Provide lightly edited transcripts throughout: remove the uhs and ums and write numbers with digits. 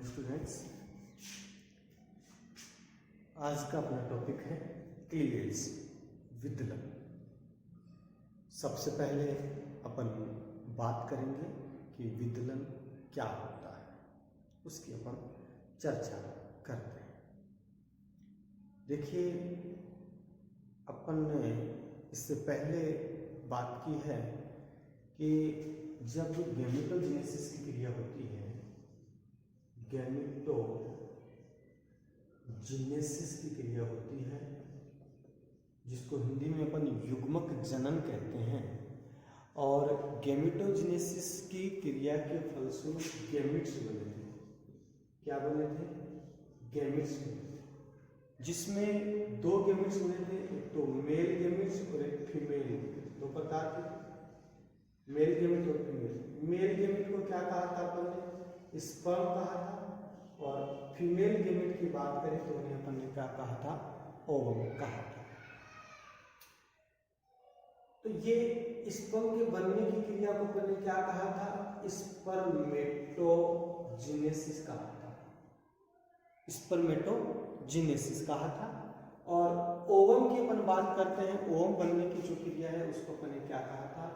Students, आज का अपना टॉपिक है क्लीवेज, विदलन। सबसे पहले अपन बात करेंगे कि विदलन क्या होता है, उसकी अपन चर्चा करते हैं। देखिए, अपन ने इससे पहले बात की है कि जब गैमेटोजेनेसिस की क्रिया होती है, गैमेटोजेनेसिस की क्रिया होती है, जिसको हिंदी में अपन युग्मक जनन कहते हैं, और गैमेटोजेनेसिस की क्रिया के फलस्वरूप गैमेट्स बने थे। क्या बने थे? गैमेट्स बने थे, जिसमें दो गैमेट्स बने थे, एक तो मेल गैमेट्स और एक फीमेल। दो प्रकार के मेल गैमेट और फीमेल। मेल गैमेट को क्या कहा था अपन ने? स्पर्म कहा था, और फीमेल गैमेट की बात करें तो उन्हें अपन ने क्या कहा था? ओवम कहा था। तो ये स्पर्म के बनने की क्रिया को अपन ने क्या कहा था? स्पर्मेटोजेनेसिस कहा था। स्पर्मेटोजेनेसिस कहा था। और ओवम की अपन बात करते हैं, ओवम बनने की जो क्रिया है उसको अपन ने क्या कहा था?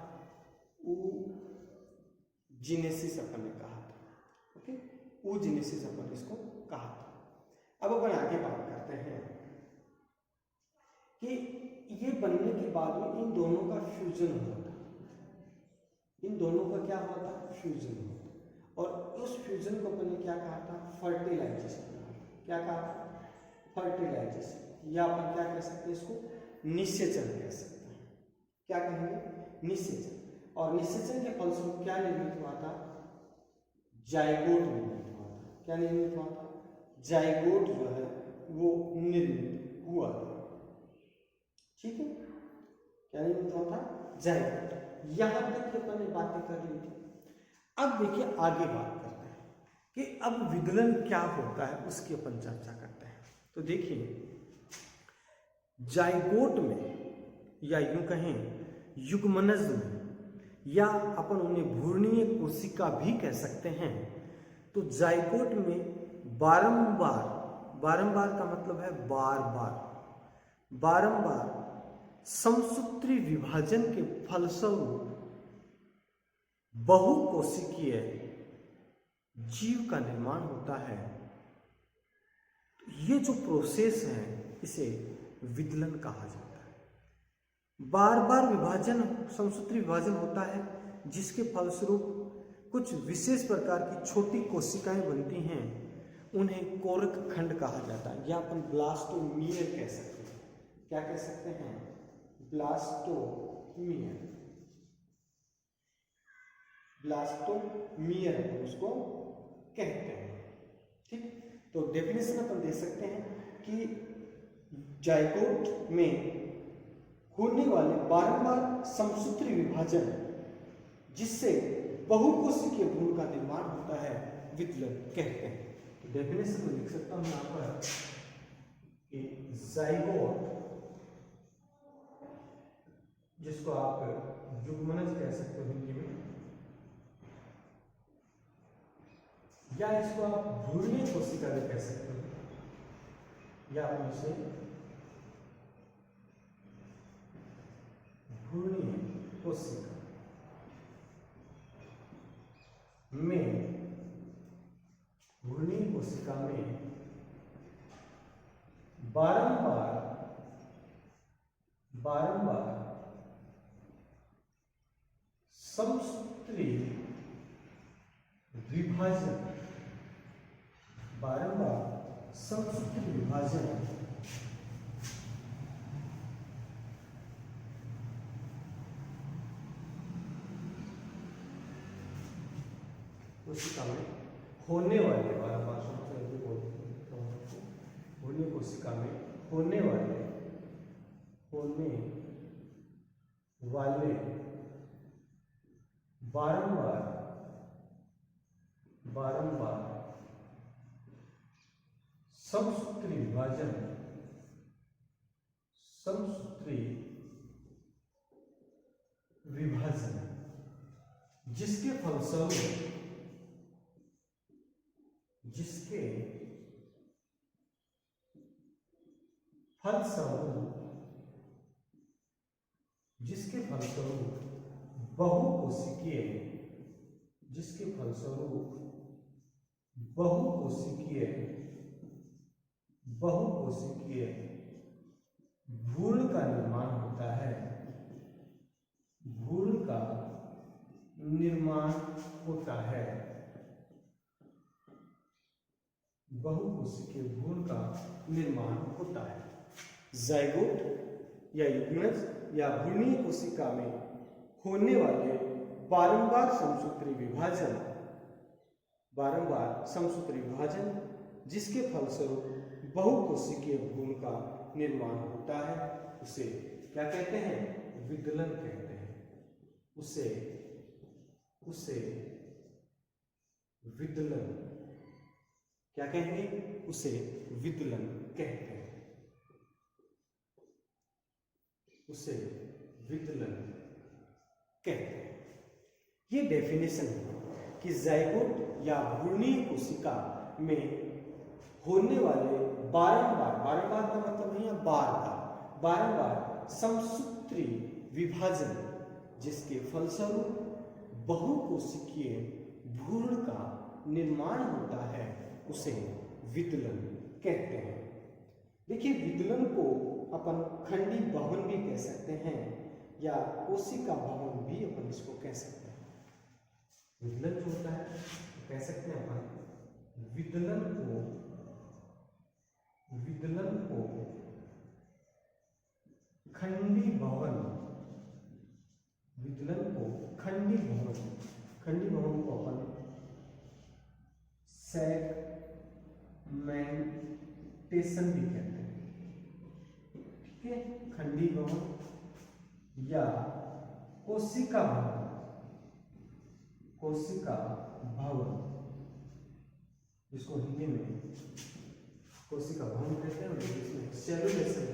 ऊजेनेसिस अपन ने कहा था। ओके, ऊजेनेसिस अपन इसको कहा था। अब अपन आगे बात करते हैं कि ये बनने के बाद में इन दोनों का फ्यूजन हुआ था। इन दोनों का क्या हुआ था? फ्यूजन हुआ था। और उस फ्यूजन को अपन ने क्या कहा था? फर्टिलाइजेशन कहा। क्या कहा था? फर्टिलाइजेशन, या अपन क्या कह सकते हैं इसको? निषेचन कह सकते हैं। क्या कहेंगे? निषेचन। और निषेचन के फलस्वरूप क्या निर्मित हुआ था? जाइगोट निर्मित हुआ था। क्या निर्मित हुआ था? जाइगोट जो है वो निर्मित हुआ था। ठीक है, क्या निर्मित हुआ था? जाइगोट। यहां तक की अपन ने बातें कर ली थी। अब देखिए, आगे बात करते हैं कि अब विदलन क्या होता है, उसकी अपन चर्चा करते हैं। तो देखिए, जाइगोट में, या यूं कहें युग्मनज में, या अपन उन्हें भ्रूणीय कोशिका भी कह सकते हैं, तो जाइगोट में बारंबार, बारंबार का मतलब है बार बार, बारंबार समसूत्री विभाजन के फलस्वरूप बहुकोशिकीय जीव का निर्माण होता है। ये जो प्रोसेस है इसे विदलन कहा जाता है। बार बार विभाजन, समसूत्री विभाजन होता है, जिसके फलस्वरूप कुछ विशेष प्रकार की छोटी कोशिकाएं बनती हैं, उन्हें कोरक खंड कहा जाता है, या अपन ब्लास्टोमियर कह सकते हैं। क्या कह सकते हैं? ब्लास्टोमियर। ब्लास्टोमियर अपन उसको कहते हैं। ठीक, तो डेफिनेशन अपन दे सकते हैं कि जाइगोट में होने वाले बारंबार समसूत्री विभाजन, जिससे बहुकोशिकीय भ्रूण का निर्माण होता है, विदलन कहते हैं। तो डेफिनेशन में लिख सकता हूं यहां पर कि जाइगोट, जिसको आप युग्मनज कह सकते हो हिंदी में, या इसको आप भ्रूणीय कोशिका भी कह सकते हो, या आप इसे भ्रूणीय कोशिका में, भ्रूणीय कोशिका में बारंबार बारंबार समसूत्री विभाजन, बारंबार समसूत्री विभाजन कोशिका में होने वाले, बारंबार समसूत्री होने कोशिका में होने वाले बारंबार बारंबार समसूत्री विभाजन, समसूत्री विभाजन, जिसके फलस्वरूप फलस्वरूप जिसके फलस्वरूप बहुकोशिकीय जिसके फलस्वरूप बहुकोशिकीय बहुकोशिकीय भ्रूण का निर्माण होता है, भ्रूण का निर्माण होता है, बहुकोशिकीय भ्रूण का निर्माण होता है। जाइगोट या युग्मज या भ्रूणीय कोशिका में होने वाले बारंबार समसूत्री विभाजन जिसके फलस्वरूप बहुकोशिकीय भ्रूण का निर्माण होता है, उसे क्या कहते हैं? विदलन कहते हैं। उसे विदलन क्या कहेंगे? उसे विदलन कहते हैं। उसे विदलन कहते हैं। ये डेफिनेशन है कि जाइगोट या भ्रूणीय कोशिका में होने वाले बारंबार का मतलब है बारंबार समसूत्री विभाजन जिसके फलस्वरूप बहुकोशिकीय भ्रूण का निर्माण होता है, उसे विदलन कहते हैं। देखिए, विदलन को अपन खंडी भवन भी कह सकते हैं या कोशिका भवन भी अपन इसको कह सकते हैं। विदलन जो होता है कह सकते हैं अपन विदलन को खंडी भवन, विदलन को खंडी भवन को अपन सेगमेंटेशन भी कहते हैं। ठीक है, खंडी भवन या कोशिका भवन, जिसको हिंदी में कोशिका भवन कहते हैं, और इसमें सेलुलेशन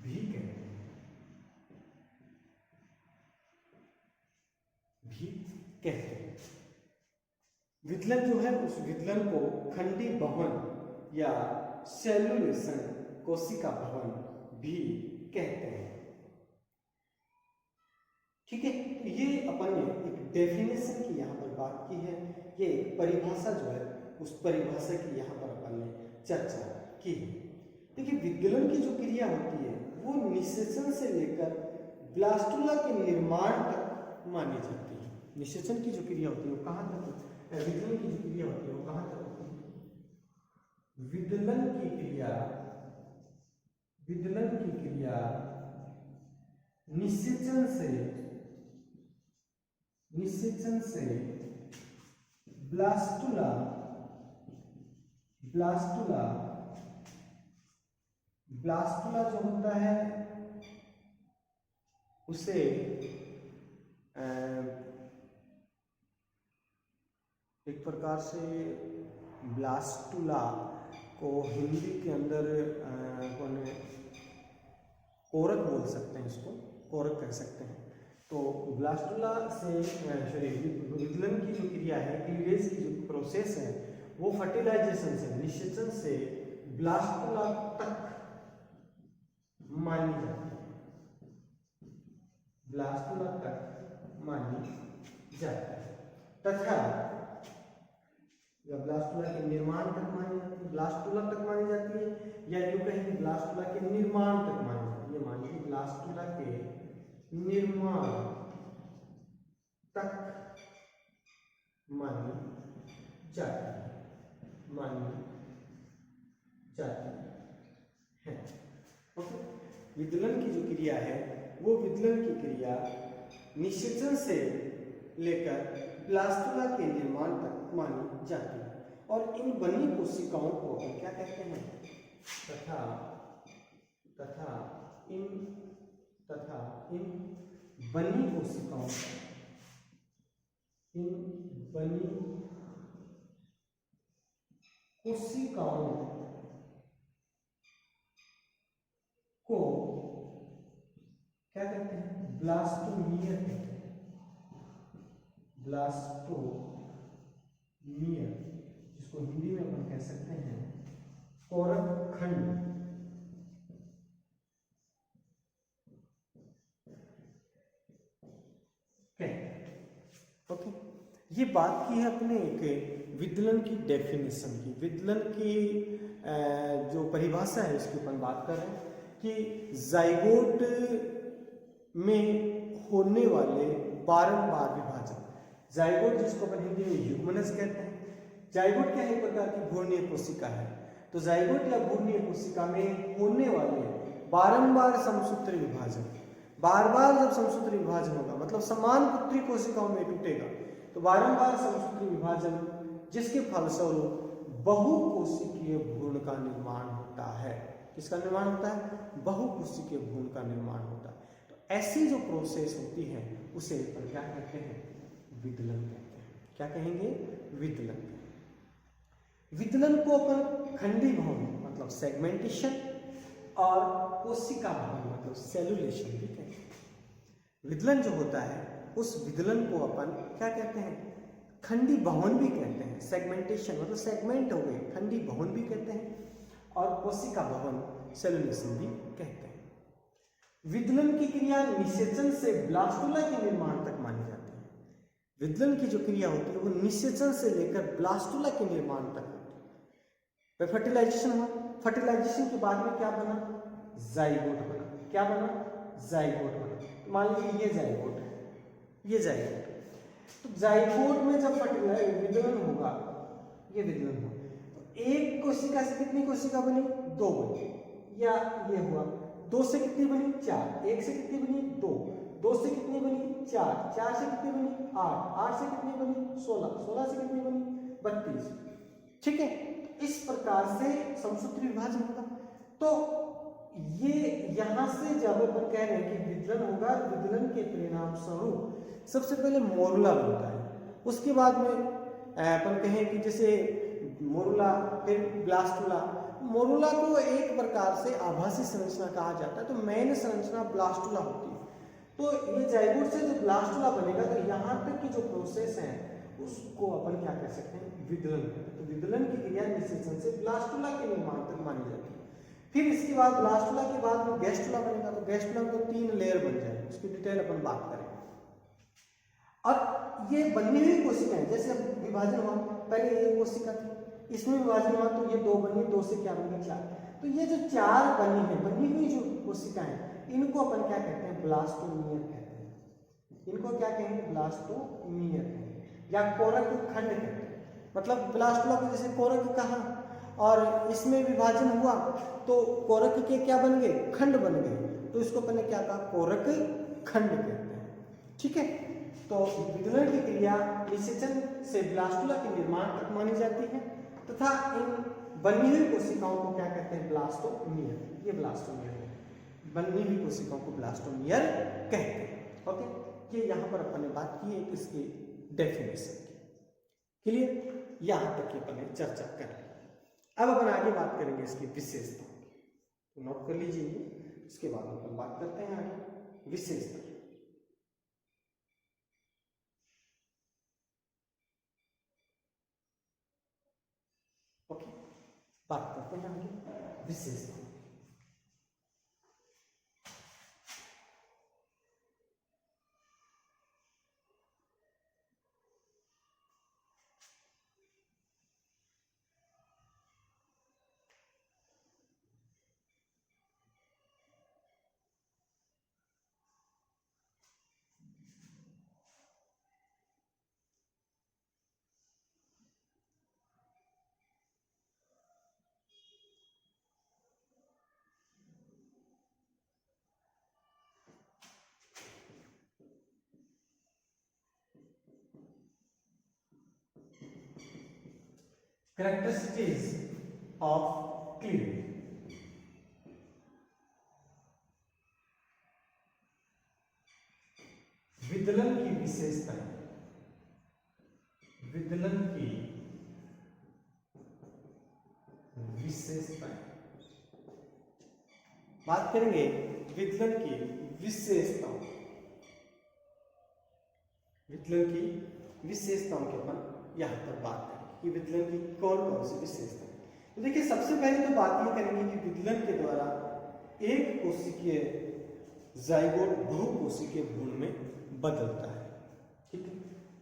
भी कहते हैं। विदलन जो है, उस विदलन को खंडी भवन या सेलुलेशन कोशिका भवन भी कहते हैं। ठीक है, ये अपन ने एक डेफिनेशन की यहाँ पर बात की है। ये परिभाषा जो है, उस परिभाषा की यहाँ पर अपन ने चर्चा की है। देखिए, विदलन की जो क्रिया होती है वो निषेचन से लेकर ब्लास्टुला के निर्माण तक मानी जाती है। निषेचन की जो क्रिया होती है वो कहाँ तक, विदलन की जो क्रिया होती है वो कहाँ तक होती है? विदलन की क्रिया निषेचन से ब्लास्टुला जो होता है उसे एक प्रकार से ब्लास्टुला को हिंदी के अंदर कोरक बोल सकते हैं, इसको कोरक कह सकते हैं। तो ब्लास्टुला से विदलन की जो क्रिया है, क्लीवेज की जो प्रोसेस है, वो फर्टिलाइजेशन से, निषेचन से ब्लास्टुला तक मानी जाती है, ब्लास्टुला तक मानी जाती है। तथा या ब्लास्टुला के निर्माण तक मानी जाती है, ब्लास्टुला तक मानी जाती है, या यूं कहेंगे ब्लास्टुला के निर्माण तक मानी जाती है। मानिए ब्लास्टुला के निर्माण तक मानी जाती है। ओके, विदलन की जो क्रिया है वो विदलन की क्रिया निषेचन से लेकर ब्लास्टुला के निर्माण तक मानी जाती है। और इन बनी कोशिकाओं को अपन क्या कहते हैं? तथा इन बनी कोशिकाओं को क्या कहते हैं? ब्लास्टोमियर कहते हैं। ब्लास्टोमियर, इसको हिंदी में अपन कह सकते हैं कोरक खंड। ओके, ये बात की है अपने एक विदलन की डेफिनेशन की, विदलन की जो परिभाषा है उसकी अपन बात कर रहे हैं कि जाइगोट में होने वाले बारंबार विभाजन, जाइगोट जिसको अपन हिंदी में युग्मनज कहते हैं। जाइगोट क्या है, एक प्रकार की भ्रूणीय कोशिका है। तो जाइगोट या भ्रूणीय कोशिका में होने वाले बारंबार समसूत्री विभाजन, बार बार जब समसूत्री विभाजन होगा मतलब समान पुत्री कोशिकाओं में टूटेगा, तो बारंबार समसूत्री विभाजन जिसके फलस्वरूप बहुकोशिकीय भ्रूण का निर्माण होता है। किसका निर्माण होता है? बहुकोशिकीय भ्रूण का निर्माण होता है। तो ऐसी जो प्रोसेस होती है उसे अपन क्या कहते हैं? विदलन कहते हैं। क्या कहेंगे? विदलन। विदलन को अपन खंडी भवन मतलब सेगमेंटेशन और कोशिका भवन मतलब सेलुलेशन भी कहते हैं। विदलन जो होता है उस विदलन को अपन क्या कहते हैं? खंडी भवन भी कहते हैं। सेगमेंटेशन मतलब सेगमेंट हो गए, खंडी भवन भी कहते हैं, और कोशिका भवन सेलुलेशन भी कहते हैं। विदलन की क्रिया निषेचन से ब्लास्टुला के निर्माण तक मानी जाती है। विदलन की जो क्रिया होती है वो निषेचन से लेकर ब्लास्टुला के निर्माण तक होती है। फर्टिलाइजेशन हुआ, फर्टिलाइजेशन के बाद में क्या बना? जाइगोट बना। क्या बना? जाइगोट बना। मान लीजिए ये जाइगोट है, ये जाइगोट। तो जाइगोट में जब विदलन होगा, ये विदलन हुआ, तो एक कोशिका से कितनी कोशिका बनी? 2 बनी। या ये हुआ, 2 से कितनी बनी? 4। 1 से कितनी बनी? 2। 2 से कितनी बनी? 4। 4 से कितनी बनी? 8। 8 से कितनी बनी? 16। 16 से कितनी बनी? 32। ठीक है, इस प्रकार से समसूत्री विभाजन होगा। तो ये यहां से जब अपन कह रहे हैं कि विदलन होगा, विदलन के परिणाम स्वरूप सबसे पहले मोरुला बनता है। उसके बाद में अपन कहें कि जैसे मोरुला, फिर ब्लास्टुला। मोरुला को एक प्रकार से आभासी संरचना कहा जाता है, तो मेन संरचना ब्लास्टुला होती है। तो ये जाइगोट से जो ब्लास्टुला बनेगा, तो यहाँ तक की जो प्रोसेस है उसको अपन क्या कह सकते हैं? विदलन। तो विदलन की क्रिया निषेचन से ब्लास्टुला के निर्माण तक मानी जाती है। फिर इसके बाद ब्लास्टुला के बाद में गैस्टुला बनेगा, तो गैस्टुला को 3 लेयर बन जाएगी, उसकी डिटेल अपन बात करेंगे। और ये बनी हुई कोशिकाएं, जैसे विभाजन हुआ, पहले ये कोशिका थी, इसमें विभाजन हुआ तो ये 2 बनी, 2 से क्या बनी? 4। तो ये जो 4 बनी है, बनी हुई जो कोशिकाएं, इनको अपन क्या कहते हैं? ब्लास्टोमियर कहते हैं। इनको क्या कहेंगे? ब्लास्टोमियर कहेंगे या कोरक खंड कहते हैं। मतलब ब्लास्टुला को जैसे कोरक कहा और इसमें विभाजन हुआ तो कोरक के क्या बन गए? खंड बन गए, तो इसको अपन ने क्या कहा? कोरक खंड कहते हैं। ठीक है, तो विदलन की क्रिया निषेचन से ब्लास्टुला के निर्माण तक मानी जाती है, तथा इन बनी हुई कोशिकाओं को क्या कहते हैं? ब्लास्टोमियर। ये ब्लास्टोमियर है, बनी हुई कोशिकाओं को ब्लास्टोमियर कहते हैं। ओके, ये यहाँ पर अपन ने बात की है इसकी डेफिनेशन की। क्लियर? यहाँ तक की अपन ने चर्चा कर। अब अपन आगे बात करेंगे इसकी विशेषता, तो नोट कर लीजिए। इसके बाद अपन बात करते हैं आगे विशेषता। ओके, बात करते हैं आगे विशेषता। Characteristics of cleavage। विदलन की विशेषताएं, विदलन की विशेषताएं। बात करेंगे विदलन की विशेषताओं, विदलन की विशेषताओं के अपन यहां पर बात करेंगे। कि विदलन की कौन कौन सी विशेषता है। तो देखिए सबसे पहले तो बात ये करेंगे कि विदलन के द्वारा एक कोशिकीय जाइगोट बहुकोशिकीय भ्रूण में बदलता है। ठीक है,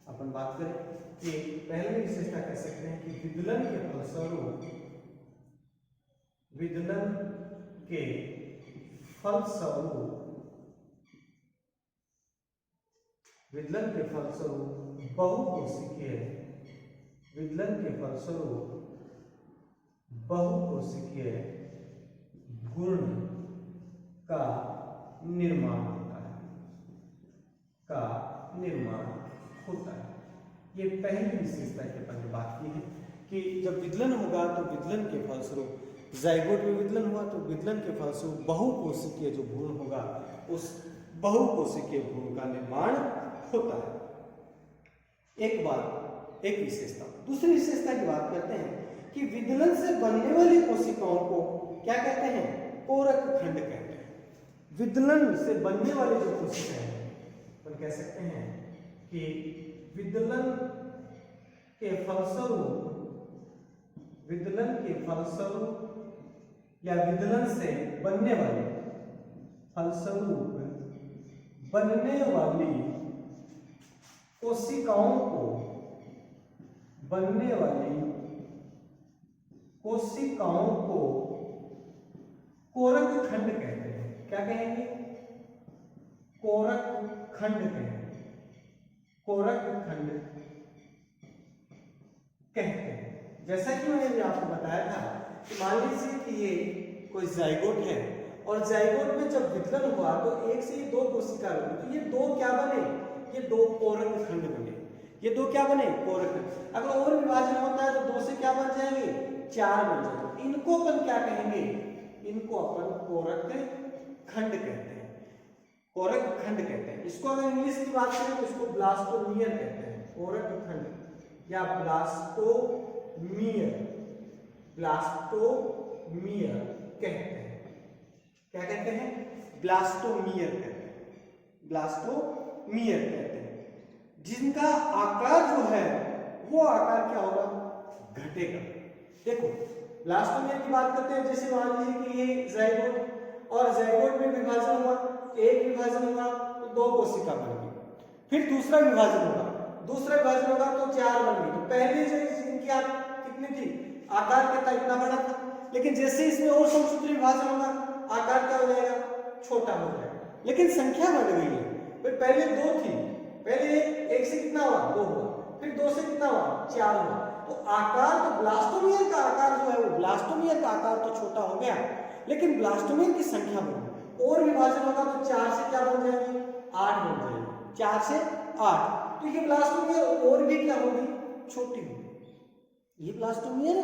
अपन बात करें कि पहले विशेषता कह सकते हैं कि विदलन के फलस्वरूप बहुकोशिकीय भ्रूण का निर्माण होता है। ये पहली विशेषता की अपन ने बात की है कि जब विदलन होगा तो विदलन के फलस्वरूप जाइगोट में विदलन हुआ तो विदलन के फलस्वरूप बहुकोशिकीय जो भ्रूण होगा उस बहुकोशिकीय भ्रूण का निर्माण होता है। एक विशेषता। दूसरी विशेषता की बात करते हैं कि विदलन से बनने वाली कोशिकाओं को क्या कहते हैं? कोरक खंड कहते हैं। विदलन से बनने वाली जो कोशिकाएं हैं अपन कह सकते हैं कि विदलन के फलस्वरूप या विदलन से बनने वाली कोशिकाओं को कोरक खंड कहते हैं। क्या कहेंगे? कोरक खंड कहते हैं। जैसा कि मैंने आपको बताया था कि मान लीजिए कि ये कोई जाइगोट है और जाइगोट में जब विदलन हुआ तो एक से ही दो कोशिका बनी, तो ये दो क्या बने? ये दो कोरक खंड बने। ये दो क्या बने? कोरक खंड। अगर और विभाजन होता है तो दो से क्या बन जाएंगे? चार बन जाएंगे। इनको अपन क्या कहेंगे? इनको अपन कोरक खंड कहते हैं। कोरक खंड कहते हैं। इसको अगर इंग्लिश की बात करें तो इसको ब्लास्टोमियर कहते हैं। कोरक खंड या ब्लास्टोमियर कहते हैं। क्या कहते हैं? ब्लास्टोमियर कहते हैं। जिनका आकार जो है वो आकार क्या होगा? घटेगा। देखो ब्लास्टोमियर की बात करते हैं, जैसे मान लीजिए कि ये जाइगोट और जाइगोट में विभाजन हुआ, एक विभाजन हुआ तो दो कोशिका बन गई, फिर दूसरा विभाजन होगा तो चार बन गई। तो पहले जो इनकी कितनी थी? आकार कितना? इतना बड़ा था, लेकिन जैसे इसमें और समसूत्री विभाजन होगा आकार क्या हो जाएगा? छोटा हो जाएगा, लेकिन संख्या बढ़ गई है। पहले दो थी, पहले एक से कितना हुआ? दो हुआ, फिर दो से कितना हुआ? चार हुआ। तो आकार तो ब्लास्टोमियर का आकार जो है वो ब्लास्टोमियर का आकार तो छोटा हो गया, लेकिन ब्लास्टोमियर की संख्या बढ़ी। और विभाजन होगा तो चार से क्या बन जाएगी? 8 बन जाएगी। 4 से 8। तो ये ब्लास्टोमियर और भी क्या होगी? छोटी होगी। ये ब्लास्टोमियर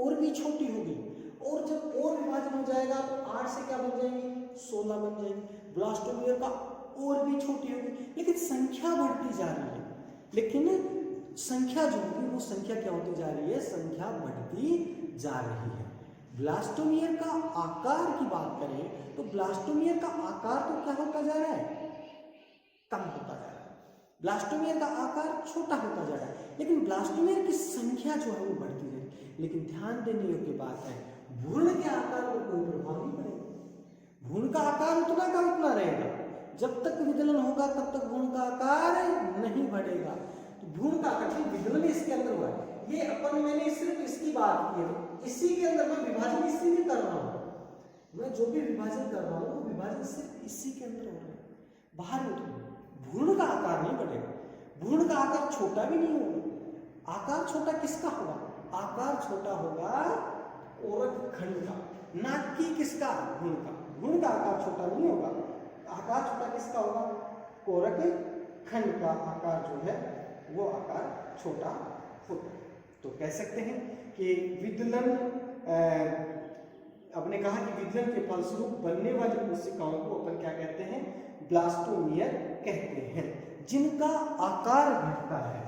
और भी छोटी होगी, और जब और विभाजन हो जाएगा तो 8 से क्या बन जाएंगी? 16 बन जाएंगी। ब्लास्टोमियर का और भी छोटी होगी, लेकिन संख्या बढ़ती जा रही है। लेकिन संख्या जो होगी वो संख्या क्या होती जा रही है? संख्या बढ़ती जा रही है। ब्लास्टोमियर का आकार की बात करें तो ब्लास्टोमियर का आकार तो क्या होता जा रहा है? कम होता जा रहा है। ब्लास्टोमियर का आकार छोटा होता जा रहा है, लेकिन ब्लास्टोमियर की संख्या जो है वो बढ़ती जा रही है। लेकिन ध्यान देने योग्य बात है, भ्रूण के आकार पर कोई प्रभाव नहीं पड़ेगा। भ्रूण का आकार उतना का उतना रहेगा। जब तक विदलन होगा तब तक भ्रूण का आकार नहीं बढ़ेगा। तो भ्रूण का आकार विदलन इसके अंदर हुआ है। ये मैंने सिर्फ इसकी बात की है, इसी के अंदर मैं विभाजन इसी में कर रहा हूँ। मैं जो भी विभाजन कर रहा हूँ वो विभाजन सिर्फ इसी के अंदर हो रहा है, बाहर नहीं। भ्रूण का आकार नहीं बढ़ेगा, भ्रूण का आकार छोटा भी नहीं होगा। आकार छोटा किसका होगा? आकार छोटा होगा कोरक खंड का, ना कि किसका? भ्रूण का। भ्रूण का आकार छोटा नहीं होगा, आकार छोटा किसका होगा? कोरक खंड का आकार जो है वो आकार छोटा होता है। तो कह सकते हैं कि विदलन, आपने कहा कि विदलन के फलस्वरूप बनने वाली कोशिकाओं को अपन क्या कहते हैं? ब्लास्टोमियर कहते हैं। जिनका आकार घटता है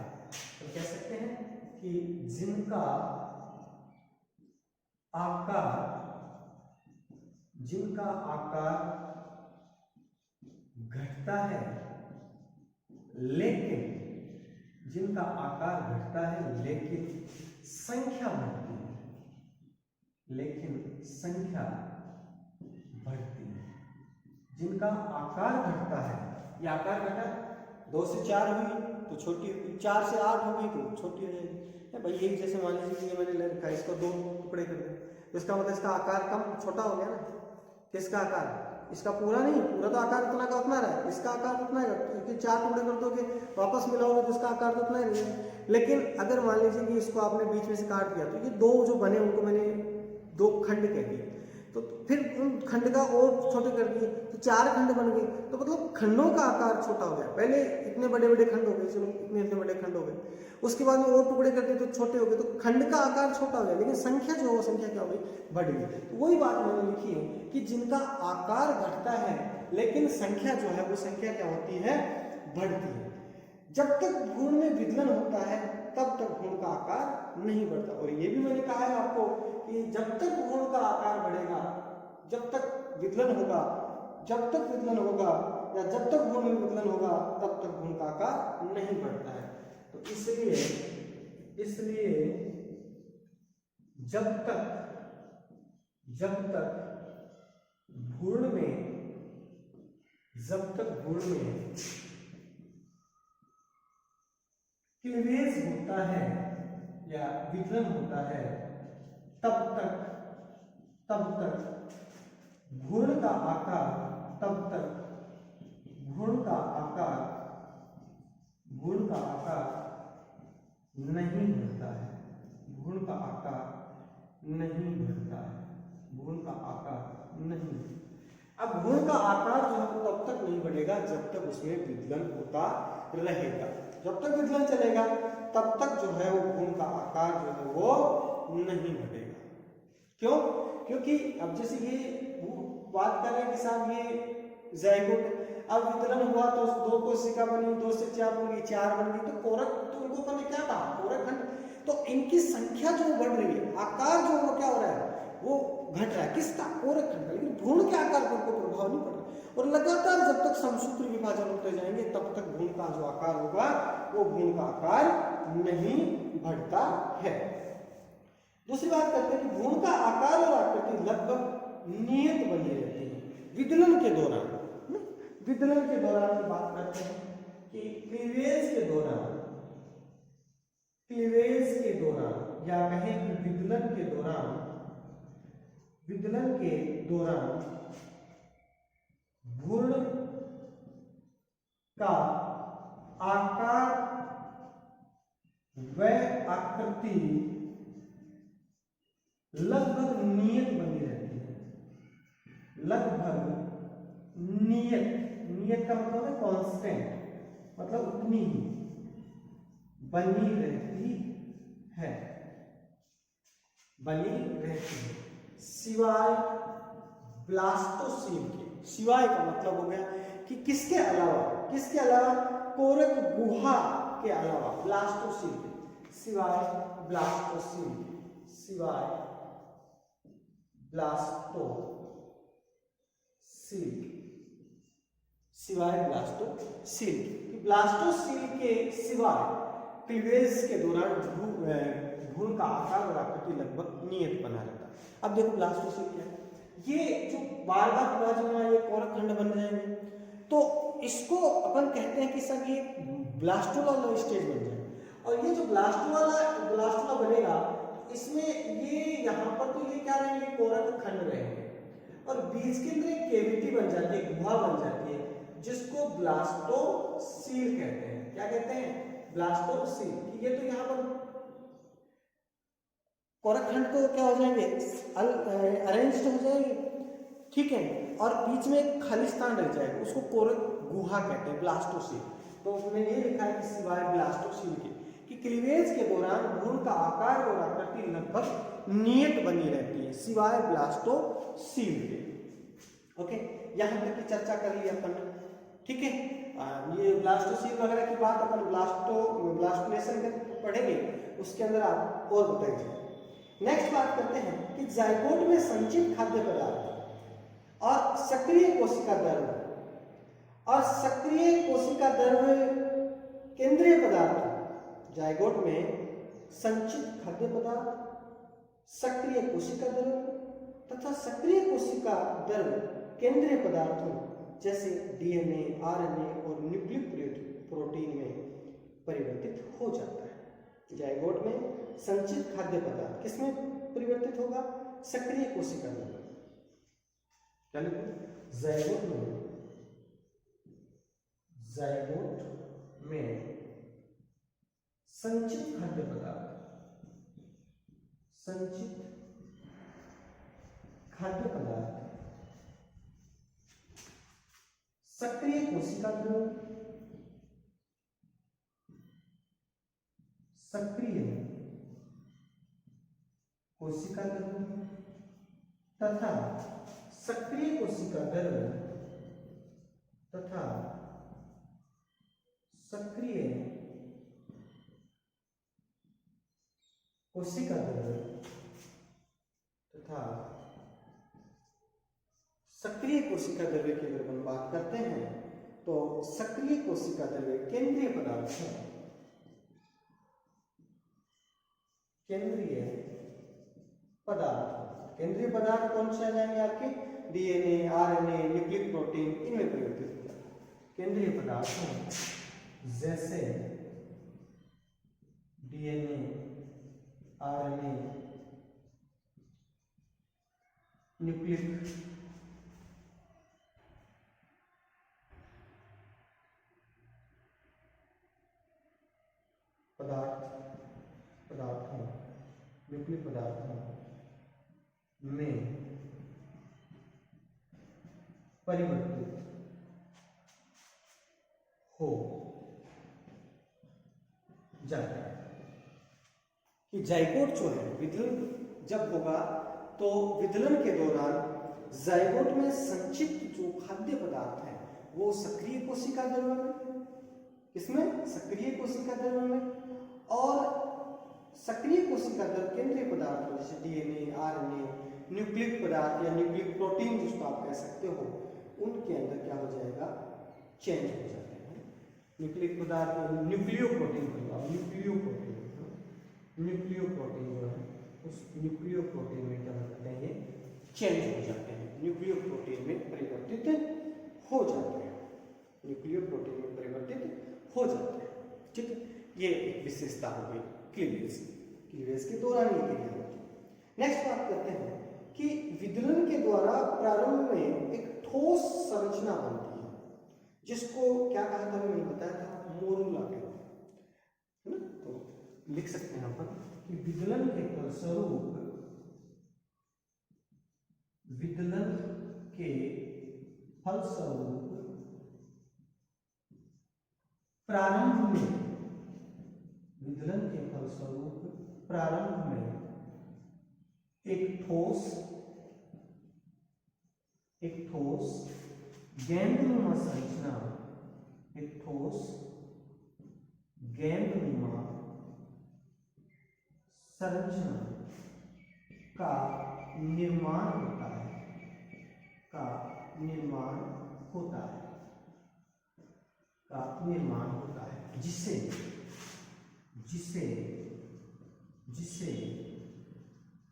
तो कह सकते हैं कि जिनका आकार घटता है, लेकिन संख्या बढ़ती है, लेकिन संख्या बढ़ती है। जिनका आकार घटता है, ये आकार घटा, 2 से 4 हुई तो छोटी हुई, 4 से 8 हो गई तो छोटी हो जाएगी। भाई एक जैसे मान लीजिए कि मैंने ले रखा है, इसको 2 टुकड़े कर दिए तो इसका मतलब इसका आकार कम छोटा हो गया ना। किसका आकार? इसका पूरा नहीं, पूरा तो आकार उतना का उतना रहा, इसका आकार उतना है। क्योंकि 4 टुकड़े कर दोगे वापस मिलाओगे तो इसका आकार तो उतना ही नहीं है। लेकिन अगर मान लीजिए कि इसको आपने बीच में से काट दिया तो ये 2 जो बने उनको मैंने 2 खंड कह दिए, तो फिर उन खंड का और छोटे कर दिए तो 4 खंड बन गए। तो मतलब खंडों का आकार छोटा हो गया। पहले इतने बड़े बड़े खंड हो गए, चलो इतने बड़े खंड हो गए, उसके बाद में और टुकड़े कर दिए तो छोटे हो गए, तो खंड का आकार छोटा हो गया, लेकिन संख्या जो है वो संख्या क्या हो गई? बढ़ गई। तो वही बात मैंने लिखी है कि जिनका आकार घटता है लेकिन संख्या जो है वो संख्या क्या होती है? बढ़ती है। जब तक भ्रूण में विदलन होता है तब तक भ्रूण का आकार नहीं बढ़ता। और ये भी मैंने कहा है आपको कि जब तक भ्रूण का आकार बढ़ेगा, जब तक विदलन होगा, जब तक विदलन होगा या जब तक भ्रूण में विदलन होगा तब तक भ्रूण का आकार नहीं बढ़ता है। तो इसलिए जब तक भ्रूण में क्लीवेज होता है या विदलन होता है तब तक भ्रूण का आकार नहीं बढ़ता है। भ्रूण का आकार नहीं बढ़ता है। अब भ्रूण का आकार जो है तब तक नहीं बढ़ेगा जब तक उसमें विदलन होता रहेगा। जब तक विदलन चलेगा तब तक जो है वो भ्रूण का आकार जो है वो नहीं बढ़ेगा। क्यों? क्योंकि अब जैसे ये बात कर रहे हैं कि साहब ये ज़ायगोट, अब विदलन हुआ तो 2 कोशिका बनी, 2 से 4 बन गई, 4 बन गई, तो कोरक, तो उनको अपन ने क्या कहा? कोरक खंड। तो इनकी संख्या जो बढ़ रही है, आकार जो वो क्या हो रहा है? वो घट रहा है। किसका? कोरक खंड। लेकिन भ्रूण के आकार पर कोई प्रभाव नहीं पड़ रहा। और लगातार जब तक समसूत्र विभाजन होते जाएंगे तब तक भ्रूण का जो आकार होगा वो भ्रूण का आकार नहीं बढ़ता है। दूसरी बात करते हैं कि भ्रूण का आकार और आकृति लगभग नियत बनी रहती है विदलन के दौरान। विदलन के दौरान की बात करते हैं कि क्लीवेज के दौरान या कहें कि विदलन के दौरान भ्रूण का आकार व आकृति लगभग नियत बनी रहती है। लगभग नियत का मतलब है कांस्टेंट, मतलब उतनी ही बनी रहती है। सिवाय ब्लास्टोसील के। सिवाय का मतलब हो गया कि किसके अलावा कोरक गुहा के अलावा ब्लास्टोसील के, सिवाय ब्लास्टोसील के सिवाय क्लीवेज के दौरान भ्रूण का आकार और आकृति लगभग नियत बना रहता है। अब देखो ब्लास्टोसील क्या है? ये जो बार-बार विभाजन हुआ ये कोरक खंड बन जाएंगे, तो इसको अपन कहते हैं कि सब ये ब्लास्टुला स्टेज बन जाए। और ये जो ब्लास्टुला बनेगा इसमें ये यहाँ पर तो ये क्या रहेंगे? कोरक खंड रहेंगे और बीच के अंदर एक कैविटी बन जाती है, गुहा बन जाती है, जिसको ब्लास्टोसील कहते हैं। क्या कहते हैं? ब्लास्टोसील। ये तो यहाँ पर कोरक खंड तो क्या हो जाएंगे? अरेंज्ड हो जाएंगे, ठीक है, और बीच में एक खाली स्थान रह जाएगा, उसको कोरक गुहा कहते हैं, ब्लास्टोसील। तो उसमें ये लिखा है कि सिवाय ब्लास्टोसील के कि क्लीवेज के दौरान भ्रूण का आकार और आकृति लगभग नियत बनी रहती है, सिवाय ब्लास्टोसील के। ओके, यहां तक की चर्चा कर ली अपन, ठीक है। ये ब्लास्टोसील वगैरह की बात अपन ब्लास्टोलेशन में पढ़ेंगे, उसके अंदर आप और बताइए। नेक्स्ट बात करते हैं कि जायगोट में संचित खाद्य पदार्थ और सक्रिय कोशिका द्रव्य केंद्रीय पदार्थ। जायगोट में संचित खाद्य पदार्थ, सक्रिय कोशिका द्रव्य तथा सक्रिय कोशिका द्रव्य केंद्रीय पदार्थों जैसे डीएनए, आरएनए और न्यूक्लिक प्रोटीन में परिवर्तित हो जाता है। जाइगोट में संचित खाद्य पदार्थ किसमें परिवर्तित होगा? सक्रिय कोशिका द्रव्य। क्या लिखो? जाइगोट में संचित खाद्य पदार्थ, संचित खाद्य पदार्थ सक्रिय कोशिका द्रव्य, सक्रिय कोशिका द्रव्य तथा सक्रिय कोशिका द्रव्य तथा सक्रिय कोशिका द्रव्य तथा सक्रिय कोशिका द्रव्य की अगर हम बात करते हैं तो सक्रिय कोशिका द्रव्य केंद्रीय पदार्थ है। केंद्रीय पदार्थ कौन से आ जाएंगे आपके? डीएनए, आरएनए, न्यूक्लिक प्रोटीन, इनमें परिवर्तित हो जाता है। केंद्रीय पदार्थ जैसे डीएनए, आरएनए, न्यूक्लिक न्यूक्लिक पदार्थों में परिवर्तित हो जाता है। कि जाइगोट जो है विदलन जब होगा तो विदलन के दौरान जाइगोट में संचित जो खाद्य पदार्थ है वो सक्रिय कोशिका द्रव्य में, किसमें? सक्रिय कोशिका द्रव्य में, और सक्रिय कोशिका द्रव्य केंद्रीय पदार्थ जैसे डीएनए, आरएनए, न्यूक्लिक पदार्थ या न्यूक्लिक प्रोटीन जिसको आप कह सकते हो, उनके अंदर क्या हो जाएगा? चेंज हो जाते हैं। न्यूक्लिक पदार्थ न्यूक्लियो प्रोटीन होगा, न्यूक्लियो प्रोटीन जो है उस न्यूक्लियो प्रोटीन में क्या हो जाते हैं? ये चेंज हो जाते हैं, न्यूक्लियो प्रोटीन में परिवर्तित हो जाते हैं, न्यूक्लियो प्रोटीन में परिवर्तित हो जाते हैं। ठीक है, ये एक विशेषता हो गई क्लीवेज के दौरान ये क्रिया होती है। नेक्स्ट बात करते हैं कि विदलन के द्वारा प्रारंभ में एक ठोस संरचना बनती है जिसको क्या कहा था? मैंने बताया था मोरूला कहते हैं, तो लिख सकते हैं अपन कि विदलन के फलस्वरूप प्रारंभ में एक ठोस गेंदनुमा संरचना, एक ठोस गेंदनुमा संरचना का निर्माण होता है, जिसे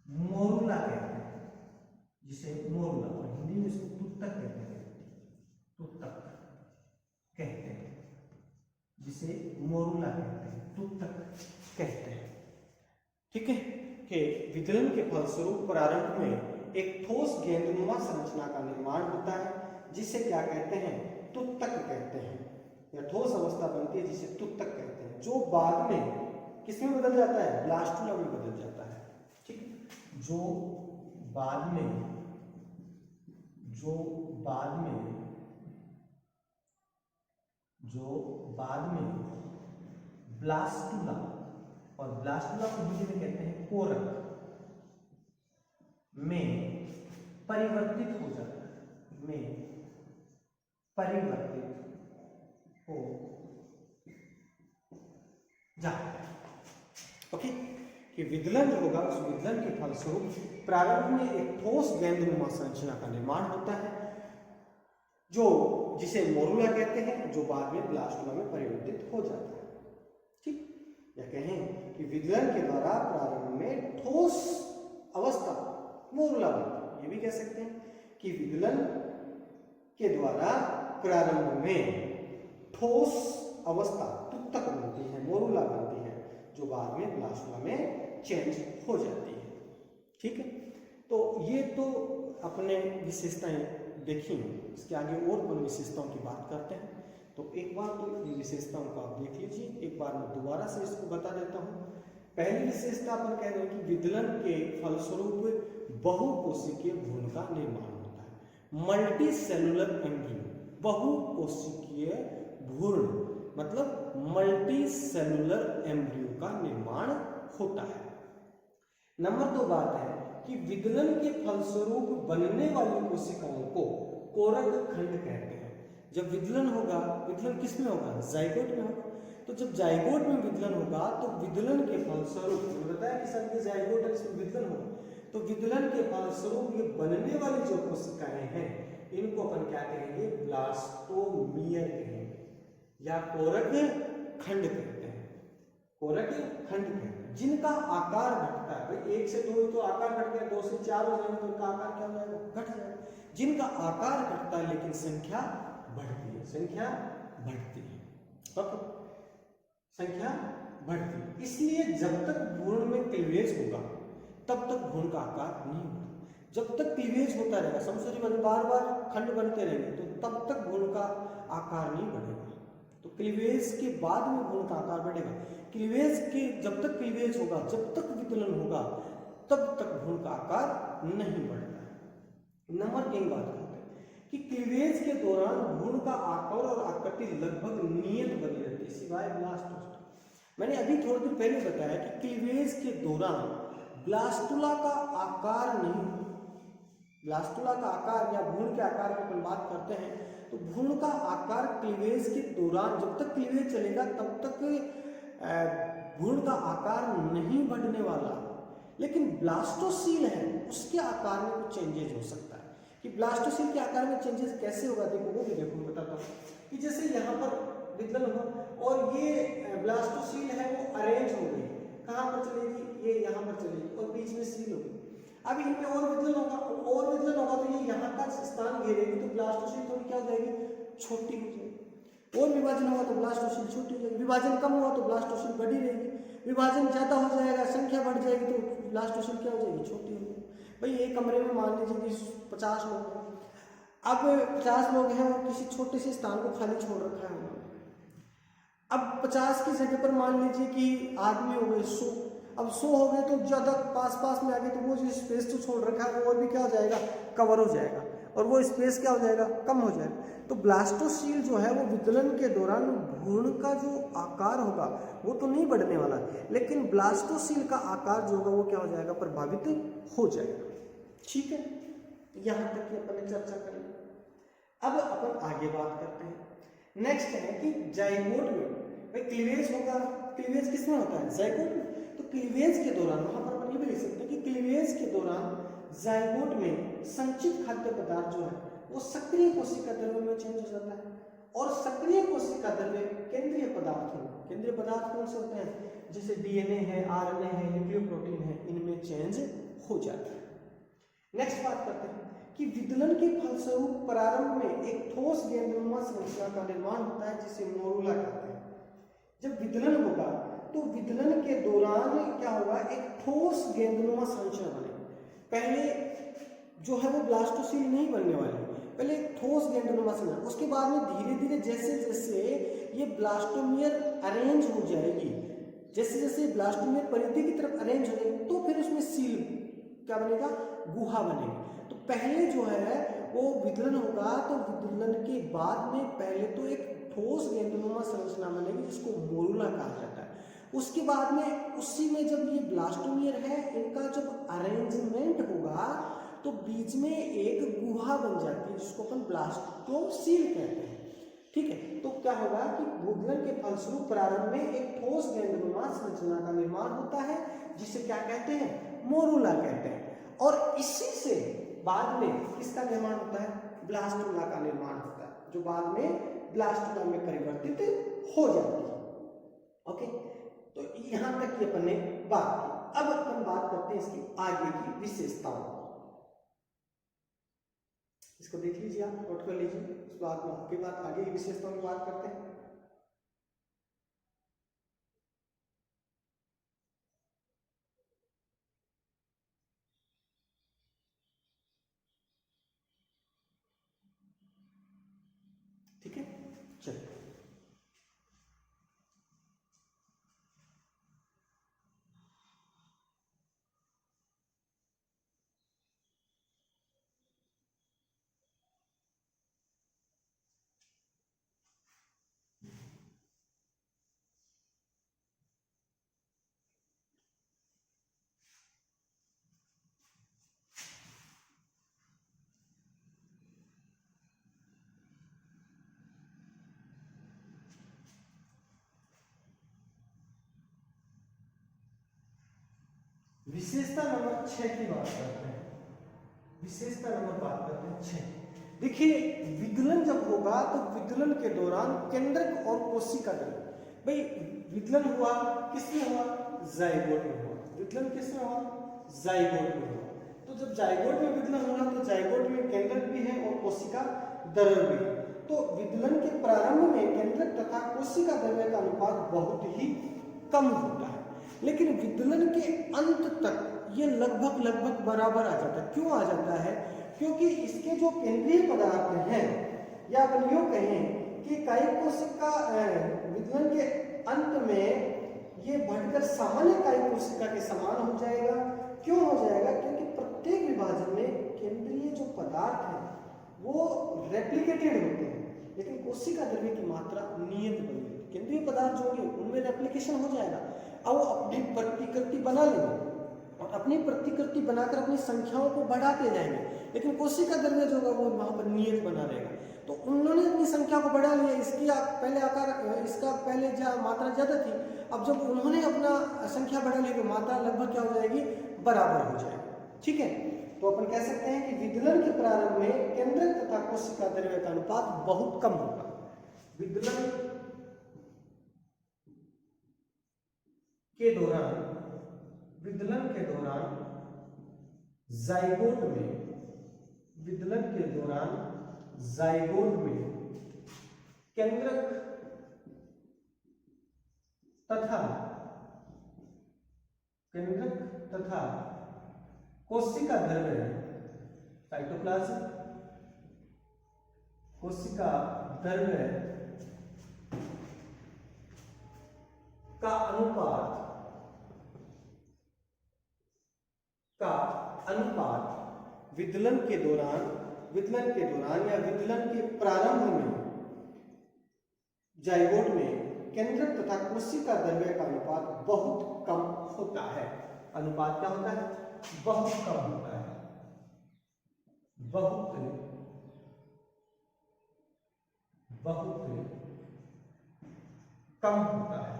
मोरूला कहते हैं, और हिंदी में इसको तुत्तक कहते हैं, जिसे मोरूला कहते हैं, तुत्तक कहते हैं। ठीक है, कि विदलन के फलस्वरूप प्रारंभ में एक ठोस गेंदनुमा संरचना का निर्माण होता है जिसे क्या कहते हैं? तुत्तक कहते हैं, या ठोस अवस्था बनती है जिसे तुत्तक कहते हैं, जो बाद में किसमें बदल जाता है? ब्लास्टुला में बदल जाता है। ठीक, जो बाद में ब्लास्टुला, और ब्लास्टुला को हिंदी में कहते हैं कोरक, में परिवर्तित हो जाता है, ओके। कि विदलन जो होगा उस विदलन के फलस्वरूप प्रारंभ में एक ठोस गेंदनुमा संरचना का निर्माण होता है जिसे मोरूला कहते हैं, जो बाद में ब्लास्टुला में परिवर्तित हो जाता है। ठीक, या कहें कि विदलन के द्वारा प्रारंभ में ठोस अवस्था मोरूला बनती है। ये भी कह सकते हैं कि विदलन के द्वारा प्रारंभ में ठोस अवस्था तुत्तक बनती है, मोरूला बनती है, जो बाद में ब्लास्टुला में चेंज हो जाती है। ठीक है, तो ये तो अपने विशेषताएं देखी हैं, इसके आगे और उन विशेषताओं की बात करते हैं। तो एक बार तो इन विशेषताओं को आप देख लीजिए, एक बार मैं दोबारा से इसको बता देता हूँ। पहली विशेषता अपन कह रहे हैं कि विदलन के फलस्वरूप बहुकोशिकीय भ्रूण का निर्माण होता है। मल्टी सेलुलर एम्ब्रियो, बहुकोशिकीय भ्रूण मतलब मल्टी सेलुलर एम्ब्रियो का निर्माण होता है। नंबर 2 बात है कि विदलन के फलस्वरूप बनने वाली कोशिकाओं को कोरक खंड कहते हैं। जब विदलन होगा, विदलन किस में होगा? जाइगोट में होगा। तो जब जाइगोट में विदलन होगा तो विदलन के फलस्वरूप, मैंने बताया कि सर ये जाइगोट है, इसमें विदलन होगा, तो विदलन के फलस्वरूप ये बनने वाली जो कोशिकाएं हैं इनको अपन क्या कहेंगे? ब्लास्टोमियर कहेंगे या कोरक खंड कहते हैं। कोरक खंड कहते हैं जिनका आकार घटता है। भाई 1 से 2 तो आकार घट गया, 2 से 4 हो जाएगा तो उनका आकार क्या हो जाएगा? घट जाएगा। जिनका आकार घटता है लेकिन संख्या बढ़ती है, संख्या बढ़ती है, ओके, संख्या बढ़ती है। इसलिए जब तक भ्रूण में क्लीवेज होगा तब तक भ्रूण का आकार नहीं होगा। जब तक क्लीवेज होता रहेगा, समसूरी में बार बार खंड बनते रहेंगे तो तब तक भ्रूण का आकार नहीं बढ़ेगा। तो क्लीवेज के बाद में भ्रूण का आकार बढ़ेगा। क्लीवेज के जब तक क्लीवेज होगा, जब तक विदलन होगा, तब तक भ्रूण का आकार नहीं बढ़ेगा। नंबर 3 बात करते हैं कि क्लीवेज के दौरान भ्रूण का आकार और आकृति लगभग नियत बनी रहती है सिवाय ब्लास्टोस्ट। मैंने अभी थोड़ी देर पहले बताया कि क्लीवेज के दौरान ब्लास्टुला का आकार नहीं, ब्लास्टुला का आकार या भ्रूण के आकार की अपन बात करते हैं तो भ्रूण का आकार क्लीवेज के दौरान, जब तक क्लीवेज चलेगा तब तक भ्रूण का आकार नहीं बढ़ने वाला। लेकिन ब्लास्टोसील है उसके आकार में कुछ चेंजेस हो सकता है। कि ब्लास्टोसील के आकार में चेंजेस कैसे होगा, देखो वो भी देखो, मैं बताता हूँ कि जैसे यहाँ पर विदलन हो और ये ब्लास्टोसील है वो अरेंज हो गई, कहाँ पर चलेगी? ये यहाँ पर चलेगी और बीच में सील होगी। अब इनमें और विदलन होगा, और विदलन होगा तो ये यहाँ का स्थान घेरेगी तो ब्लास्टोसील थोड़ी क्या हो जाएगी? छोटी हो जाएगी। और विभाजन होगा तो ब्लास्टोसील छोटी हो जाएगी। विभाजन कम हुआ तो ब्लास्टोसील बड़ी रहेगी। विभाजन ज्यादा हो जाएगा, संख्या बढ़ जाएगी तो ब्लास्टोसील क्या हो जाएगी? छोटी हो जाएगी। भाई एक कमरे में मान लीजिए कि 50 लोग हैं, अब 50 लोग हैं और किसी छोटे से स्थान को खाली छोड़ रखा है उन्होंने। अब 50 की जगह पर मान लीजिए कि आदमी हो गए 100, अब 100 हो गए तो ज्यादा पास में आ गए तो वो जो स्पेस जो छोड़ रखा है वो और भी क्या हो जाएगा? कवर हो जाएगा और वो स्पेस क्या हो जाएगा? कम हो जाएगा। तो ब्लास्टोसील जो है वो विदलन के दौरान भ्रूण का जो आकार होगा वो तो नहीं बढ़ने वाला, लेकिन ब्लास्टोसील का आकार जो होगा वो क्या हो जाएगा? प्रभावित हो जाएगा। ठीक है, यहां तक की अपन ने चर्चा कर ली। अब अपन आगे बात करते हैं। नेक्स्ट है कि जाइगोट में भाई क्लीवेज होगा। क्लीवेज किसमें होता है? जाइगोट में। तो क्लीवेज के दौरान वहां पर अपन ये भी लिख सकते हैं कि क्लीवेज के दौरान जाइगोट में संचित खाद्य पदार्थ जो है वो सक्रिय कोशिका द्रव्य में चेंज हो जाता है और सक्रिय कोशिका द्रव्य केंद्रीय पदार्थ होंगे। केंद्रीय पदार्थ कौन से होते हैं? जैसे डीएनए है, आरएनए है, न्यूक्लियोप्रोटीन है, इनमें चेंज हो जाता है। नेक्स्ट बात करते हैं कि विदलन के फलस्वरूप प्रारंभ में एक ठोस गेंदनुमा संरचना का निर्माण होता है जिसे मोरूला कहते हैं। जब विदलन होगा तो विदलन के दौरान क्या होगा? एक ठोस गेंदनुमा संरचना बनेगी। पहले जो है वो ब्लास्टोसील नहीं बनने वाली, पहले एक ठोस गेंदनुमा संरचना, उसके बाद में धीरे धीरे जैसे जैसे ये ब्लास्टोमियर अरेंज हो जाएगी, जैसे जैसे ब्लास्टोमियर परिधि की तरफ अरेंज हो जाएगी तो फिर उसमें सील क्या बनेगा? गुहा बनेगी। तो पहले जो है वो विदलन होगा तो विदलन के बाद में पहले तो एक ठोस गेंदनुमा संरचना बनेगी जिसको मोरूला कहा जाता है। उसके बाद में उसी में जब ये ब्लास्टोमियर है इनका जब अरेंजमेंट होगा तो बीच में एक गुहा बन जाती है जिसको अपन ब्लास्टोसील कहते हैं। ठीक है, तो क्या होगा कि विदलन के फलस्वरूप प्रारंभ में एक ठोस गेंदनुमा संरचना का निर्माण होता है जिसे क्या कहते हैं? मोरूला कहते हैं। और इसी से बाद में किसका निर्माण होता है? ब्लास्टुला का निर्माण होता है, जो बाद में ब्लास्टुला में परिवर्तित हो जाती है। ओके, तो यहां तक की अपन ने बात की। अब अपन बात करते हैं इसकी आगे की विशेषताओं। इसको देख लीजिए, आप नोट कर लीजिए, उस बात में आपके बाद आगे की विशेषताओं की बात करते हैं। ठीक है, चलिए। विशेषता नंबर 6 की बात करते हैं। विशेषता नंबर बात करते हैं 6। देखिए, विदलन जब होगा तो विदलन के दौरान केंद्रक और कोशिका द्रव्य, भाई विदलन हुआ किसमें हुआ? जाइगोट में हुआ। विदलन किसमें हुआ? जाइगोट में हुआ। तो जब जाइगोट में विदलन होगा तो जाइगोट में केंद्रक भी है और कोशिका द्रव्य भी है। तो विदलन के प्रारंभ में केंद्रक तथा कोशिका द्रव्य का अनुपात बहुत ही कम होता है, लेकिन विदलन के अंत तक ये लगभग बराबर आ जाता है। क्यों आ जाता है? क्योंकि इसके जो केंद्रीय पदार्थ हैं, या अपन यूं कहें कि कायिक कोशिका विदलन के अंत में ये बढ़कर सामान्य कायिक कोशिका के समान हो जाएगा। क्यों हो जाएगा? क्योंकि प्रत्येक विभाजन में केंद्रीय जो पदार्थ है वो रेप्लिकेटेड होते हैं, लेकिन कोशिका द्रव्य की मात्रा नियत बनी होती है। केंद्रीय पदार्थ जो होंगे उनमें रेप्लिकेशन हो जाएगा, अब वो अपनी प्रतिकृति बना लेंगे और अपनी प्रतिकृति बनाकर अपनी संख्याओं को बढ़ाते जाएंगे, लेकिन कोशिका द्रव्य जो होगा वो वहां पर नियत बना रहेगा। तो उन्होंने अपनी संख्या को बढ़ा लिया, इसकी पहले आकार, इसका पहले मात्रा ज्यादा थी, अब जब उन्होंने अपना संख्या बढ़ा ली तो मात्रा लगभग क्या हो जाएगी? बराबर हो जाएगी। ठीक है, तो अपन कह सकते हैं कि विदलन के प्रारंभ में केंद्रक तथा कोशिका द्रव्य का अनुपात बहुत कम होगा। विदलन के दौरान जाइगोट में, विदलन के दौरान जाइगोट में केंद्रक तथा कोशिका द्रव्य, साइटोप्लाज्म, कोशिका द्रव्य का अनुपात विदलन के दौरान या विदलन के प्रारंभ में जाइगोट में केंद्रक तथा कोशिका द्रव्य का अनुपात बहुत कम होता है। अनुपात क्या होता है? बहुत कम होता है। बहुत कम होता है।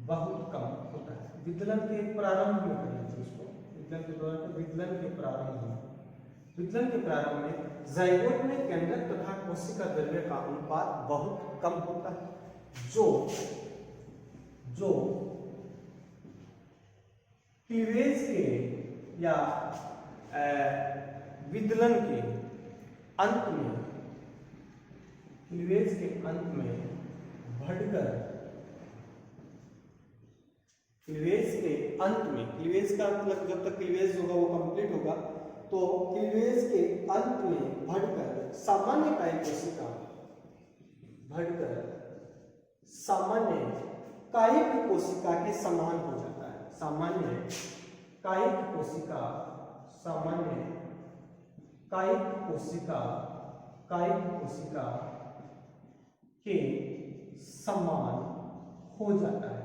बहुत कम होता है। विदलन के प्रारंभ में करेंगे इसको, विदलन के दौरान, विदलन के प्रारंभ में जाइगोट में केंद्रक तथा कोशिका द्रव्य का अनुपात बहुत कम होता है, जो क्लीवेज के या विदलन के अंत में, क्लीवेज के अंत में बढ़कर, क्लीवेज के अंत में, क्लीवेज का मतलब जब तक क्लीवेज होगा वो कंप्लीट होगा, तो क्लीवेज के अंत में बढ़कर सामान्य कायिक कोशिका, बढ़कर सामान्य कायिक कोशिका के समान हो जाता है। सामान्य कायिक कोशिका के समान हो जाता है।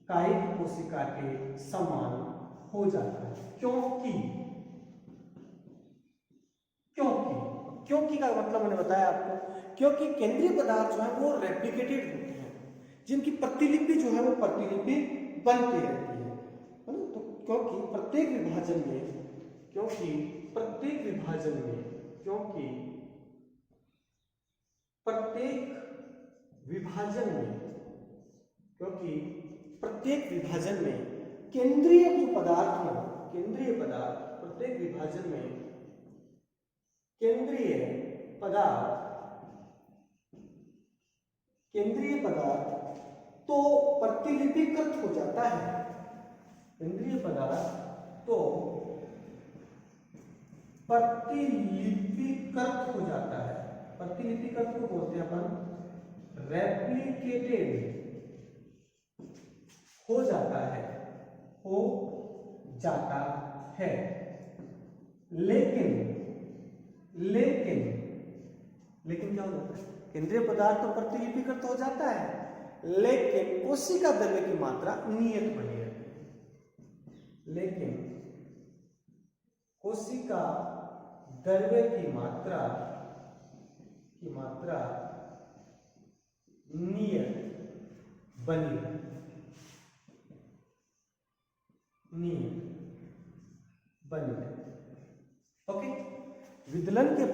कायिक कोशिका के समान हो जाता है। क्योंकि का मतलब मैंने बताया आपको, क्योंकि केंद्रीय पदार्थ जो है वो रेप्लिकेटेड होते हैं, जिनकी प्रतिलिपि जो है वो प्रतिलिपि बनती रहती है। तो क्योंकि प्रत्येक विभाजन में क्योंकि प्रत्येक विभाजन में केंद्रीय जो पदार्थ हो, केंद्रीय पदार्थ प्रत्येक विभाजन में केंद्रीय पदार्थ तो प्रतिलिपिकृत हो जाता है। केंद्रीय पदार्थ तो प्रतिलिपिकृत हो जाता है। प्रतिलिपिकृत को बोलते हैं अपन रेप्लिकेटेड हो जाता है, हो जाता है। लेकिन क्या हो जाता है? केंद्रीय पदार्थ तो प्रतिलिपिकृत हो जाता है, लेकिन कोशिका द्रव्य की मात्रा नियत बनी रहती है। लेकिन कोशिका द्रव्य की मात्रा नियत बनी ओके। विदलन के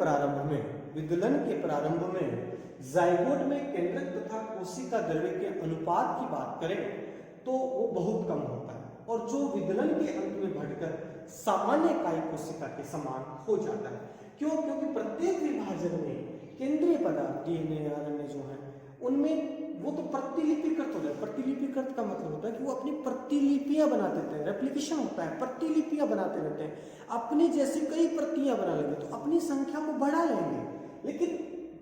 प्रारंभ में जाइगोट में केंद्रक तथा कोशिका द्रव्य के अनुपात की बात करें तो वो बहुत कम होता है, और जो विदलन के अंत में बढ़कर सामान्य कायिक कोशिका के समान हो जाता है। क्यों? क्योंकि प्रत्येक विभाजन में केंद्रीय पदार्थ डीएनए आरएनए जो है उनमें वो तो प्रतिलिपिकृत हो जाए। प्रतिलिपिकृत का मतलब होता है कि वो अपनी प्रतिलिपियां बना देते हैं, रेप्लिकेशन होता है, प्रतिलिपियां बनाते रहते हैं। अपनी जैसी कई प्रतियां बना लेंगे तो अपनी संख्या को बढ़ा लेंगे, लेकिन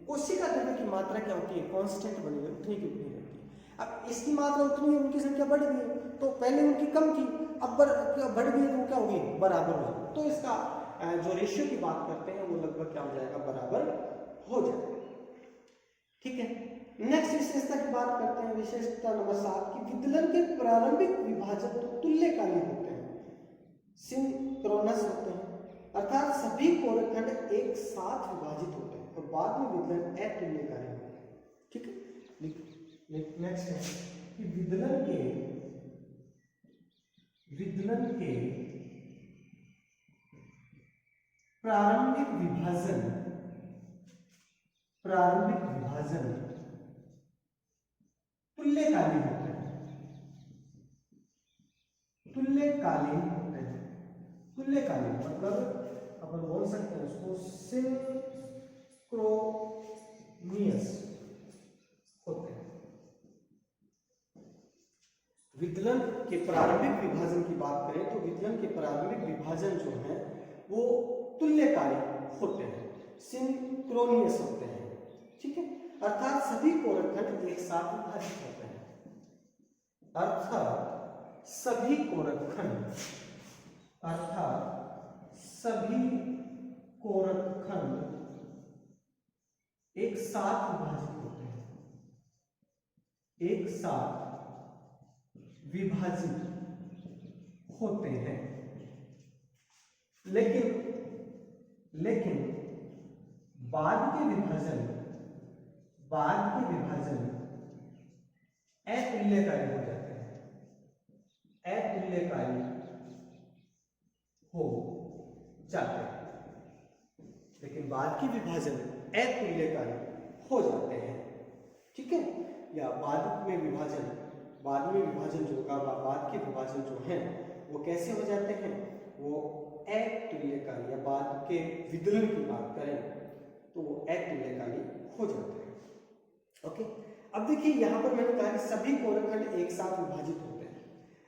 कोशिका द्रव्य की मात्रा क्या होती है? कांस्टेंट बनी हुई, उतनी की उतनी रहती है। अब इसकी मात्रा उतनी है, उनकी संख्या बढ़ गई है, तो पहले उनकी कम थी, अब बढ़ गई तो क्या होगी? बराबर हो जाएगी। तो इसका जो रेशियो की बात करते हैं वो लगभग क्या हो जाएगा? बराबर हो जाएगा। ठीक है, नेक्स्ट विशेषता की बात करते हैं। विशेषता नंबर 7 की विदलन के प्रारंभिक विभाजन तो तुल्यकालिक होते हैं, सिंक्रोनस होते हैं, अर्थात सभी कोरखंड एक साथ विभाजित होते हैं, और बाद में विदलन अतुल्यकालिक होते हैं। ठीक है, नेक्स्ट है कि विदलन के प्रारंभिक विभाजन तुल्यकालीन होते हैं। तुल्यकालीन मतलब अपन बोल सकते हैं उसको सिंक्रोनियस होते हैं। विदलन के प्रारंभिक विभाजन की बात करें तो विदलन के प्रारंभिक विभाजन जो है वो तुल्यकालिक होते हैं, सिंक्रोनियस होते हैं। ठीक है, अर्थात सभी कोरखंड एक साथ विभाजित होते हैं। अर्थात सभी कोरखंड एक साथ विभाजित होते हैं, एक साथ विभाजित होते हैं। लेकिन बाद के विभाजन अतुल्यकारी हो जाते हैं, अतुल्यकारी हो जाते हैं। लेकिन बाद के विभाजन अतुल्यकारी हो जाते हैं। ठीक है, या बाद में विभाजन जो होगा, बाद के विभाजन जो हैं वो कैसे हो जाते हैं? वो अतुल्यकारी, या बाद के विदलन की बात करें तो वो अतुल्यकारी हो जाते हैं। ओके, अब देखिए यहाँ पर मैंने कहा कि सभी कोरखंड एक साथ विभाजित होते हैं।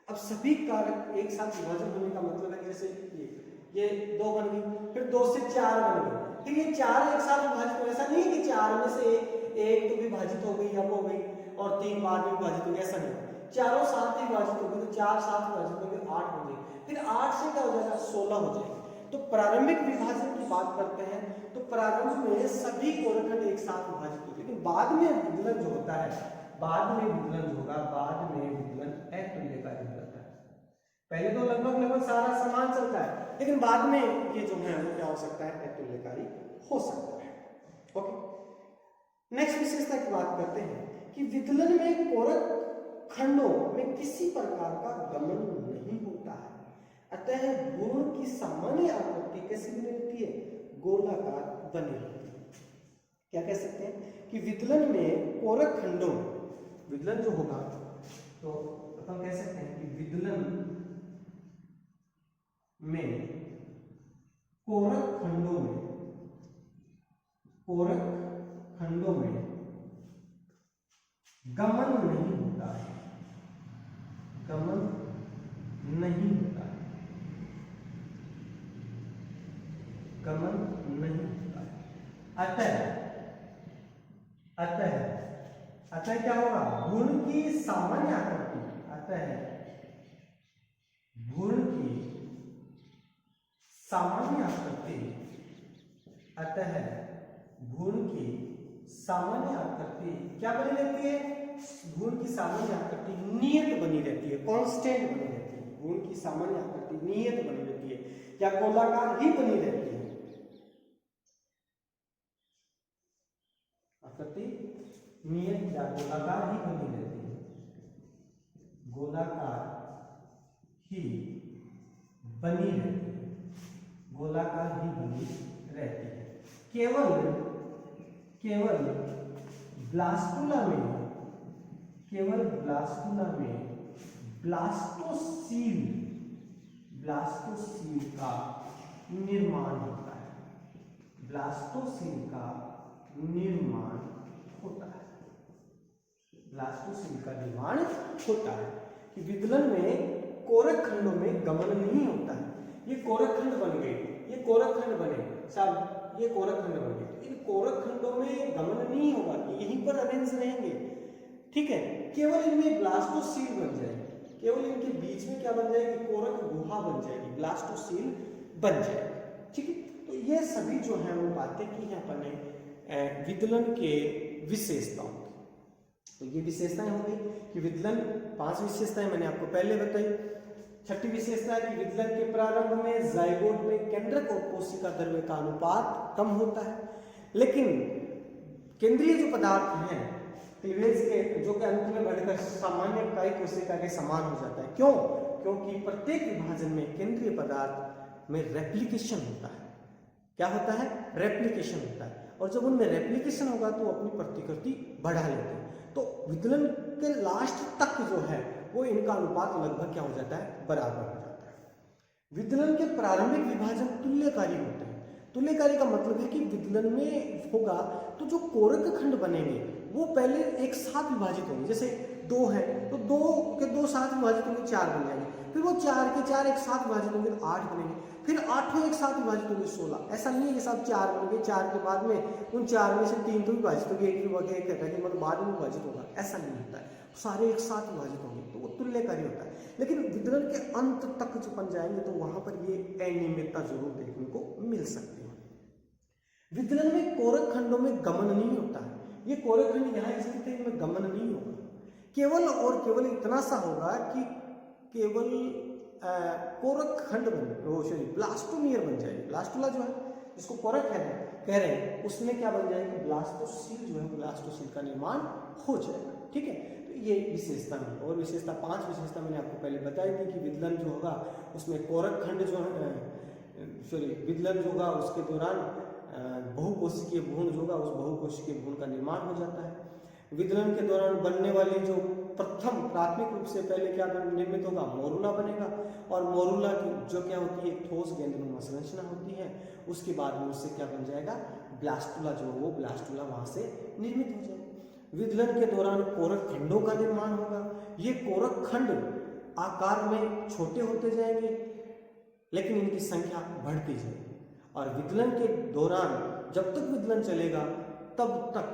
अब सभी कारक एक साथ विभाजन होने का मतलब है जैसे ये 2 बन गई, फिर 2 से 4 बन गई, फिर ये 4 एक साथ विभाजित हो। ऐसा नहीं है कि 4 में से एक तो विभाजित हो गई, अब हो गई, और 3 बाद में विभाजित हो गई, ऐसा नहीं। चारों साथ ही विभाजित हो गई तो 4 साथ विभाजित हो गई, 8 हो गई, फिर 8 से क्या हो जाएगा? 16 हो जाएगा। तो प्रारंभिक विभाजन की बात करते हैं तो प्रारंभ में सभी कोरखंड एक साथ विभाजित होते हैं, लेकिन बाद में विदलन जो होता है, बाद में विदलन अतुल्यकारी हो जाता है। पहले तो लगभग सारा समान चलता है, लेकिन बाद में ये जो है वो क्या हो सकता है? अतुल्यकारी हो सकता है। ओके, नेक्स्ट विशेषता की बात करते हैं कि विदलन में कोरक खंडों में किसी प्रकार का गमन नहीं होता है, अतः गुण की सामान्य आकृति कैसी बनी रहती है? गोलाकार बनी रहती है। क्या कह सकते हैं कि विदलन में कोरक खंडों में, विदलन जो होगा तो अपन कह सकते हैं कि विदलन में कोरक खंडों में गमन नहीं होता है, गमन नहीं होता है, गमन नहीं होता है। अतः क्या होगा, घूर्ण की सामान्य आकृति, घूर्ण की सामान्य आकृति, घूर्ण की सामान्य आकृति क्या बनी रहती है, घूर्ण की सामान्य आकृति नियत बनी रहती है, कांस्टेंट बनी रहती है। घूर्ण की सामान्य आकृति नियत बनी रहती है या गोलाकार ही बनी रहती है, आकृति नियत या गोलाकार ही बनी रहती है, गोलाकार ही बनी रहती है, गोलाकार ही बनी रहती है। केवल ब्लास्टुला में ब्लास्टोसील का निर्माण होता है, ब्लास्टोसील का निर्माण होता है, ब्लास्टोसील का निर्माण होता है। कि विदलन में कोरक खंडों में गमन नहीं होता है। ये कोरक खंड बन गए, ये कोरक खंड बने साहब, ये कोरक खंड बन गए, इन कोरक खंडों में गमन नहीं होगा, यहीं पर अरेंज रहेंगे, ठीक है। केवल इनमें ब्लास्टोसील बन जाएगी, केवल इनके बीच में क्या बन जाएगी, कोरक गुहा बन जाएगी, ब्लास्टोसील बन जाएगी, ठीक है। तो ये सभी जो है वो बातें की हैं अपन ने विदलन के विशेषताओं। तो ये विशेषताएं हो गई कि विदलन 5 विशेषताएं मैंने आपको पहले बताई। छठी विशेषता है कि विदलन के प्रारंभ में जाइगोट में केंद्रक और कोशिका द्रव्य का अनुपात कम होता है, लेकिन केंद्रीय जो पदार्थ हैं क्लीवेज के जो कि अंत में बढ़कर सामान्य कायिक कोशिका के समान हो जाता है। क्यों? क्योंकि प्रत्येक विभाजन में केंद्रीय पदार्थ में रेप्लिकेशन होता है। क्या होता है? रेप्लिकेशन होता है, और जब उनमें रेप्लिकेशन होगा तो अपनी प्रतिकृति बढ़ा लेते हैं। तो विदलन के लास्ट तक जो है वो इनका अनुपात लगभग क्या हो जाता है, बराबर हो जाता है। विदलन के प्रारंभिक विभाजन तुल्यकारी होते हैं। तुल्यकारी का मतलब है कि विदलन में होगा तो जो कोरक खंड बनेंगे वो पहले एक साथ विभाजित होंगे। जैसे 2 है तो 2 के 2 साथ विभाजित होंगे 4 बन जाएंगे, फिर वो 4 के 4 एक साथ विभाजित होंगे तो 8 बनेंगे, फिर 8 एक साथ विभाजित होंगे 16। ऐसा नहीं है कि साहब 4 बन गए, 4 के बाद में उन 4 में से 3 तो विभाजित होंगे, एक मतलब बाद में विभाजित होगा, ऐसा नहीं होता है। सारे एक साथ विभाजित होंगे तो वो तुल्यकारी होता है। लेकिन विदलन के अंत तक जो बन जाएंगे तो वहां पर ये अनियमितता जरूर देखने को मिल सकती है। विदलन में कोरक खंडों में गमन नहीं होता है। ये कोरक खंड यहाँ स्थित है, इनमें गमन नहीं होगा। केवल और केवल इतना सा होगा कि केवल कोरक खंड ब्लास्टोमियर बन जाएगी। ब्लास्टुला जो है जिसको कोरक कह रहे हैं उसमें क्या बन जाएगी, ब्लास्टोसील जो है ब्लास्टोसील का निर्माण हो जाएगा, ठीक है। तो ये विशेषता है। और विशेषता 5 विशेषता मैंने आपको पहले बताई थी कि विदलन जो होगा उसमें कोरक खंड जो है विदलन जो होगा उसके दौरान बहुकोशिकीय भ्रूण जो होगा उस बहुकोशिकीय भ्रूण का निर्माण हो जाता है। विदलन के दौरान बनने वाली जो प्रथम प्राथमिक रूप से पहले क्या निर्मित होगा, मोरुला बनेगा, और मोरुला की जो क्या होती है ठोस गेंदनुमा संरचना होती है। उसके बाद में उससे क्या बन जाएगा, ब्लास्टुला जो वो ब्लास्टुला वहां से निर्मित हो जाएगा। विदलन के दौरान कोरक खंडों का निर्माण होगा। ये कोरक खंड आकार में छोटे होते जाएंगे लेकिन इनकी संख्या बढ़ती जाएगी। और विदलन के दौरान जब तक विदलन चलेगा तब तक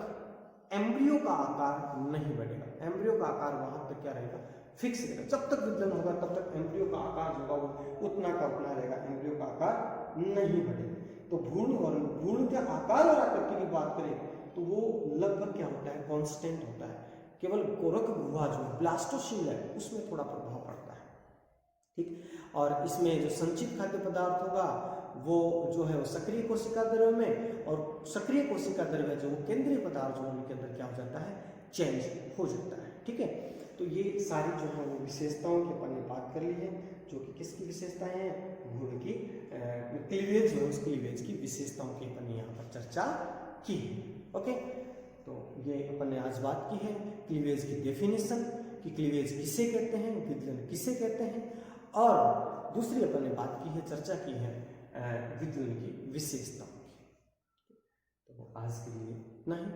एम्ब्रियो का आकार नहीं बढ़ेगा। एम्ब्रियो का आकार वहां तक क्या रहेगा, फिक्स रहेगा। जब तक विदलन होगा तब तक एम्ब्रियो का आकार जो होगा वो उतना का उतना रहेगा, एम्ब्रियो का आकार नहीं बढ़ेगा। तो भ्रूण के आकार और आकृति की बात करें तो वो लगभग क्या होता है, कांस्टेंट होता है। केवल कोरक गुहा जो ब्लास्टोसील है उसमें थोड़ा प्रभाव पड़ता है, ठीक। और इसमें जो संचित खाद्य पदार्थ होगा वो जो है वो सक्रिय कोशिका द्रव्य में, और सक्रिय कोशिका द्रव्य जो केंद्रीय पदार्थ जो उनके अंदर क्या हो जाता है, चेंज हो जाता है, ठीक है। तो ये सारी जो है वो विशेषताओं की अपन ने बात कर ली है, जो कि किसकी विशेषताएं हैं, भ्रूण की क्लीवेज जो उस क्लीवेज की विशेषताओं की अपन ने यहाँ पर चर्चा की है। ओके, तो ये अपन ने आज बात की है क्लीवेज की डेफिनेशन कि क्लीवेज किसे कहते हैं, विदलन किसे कहते हैं, और दूसरी अपन ने बात की है, चर्चा की है विदलन की विशेषताओं की। तो आज के लिए इतना ही,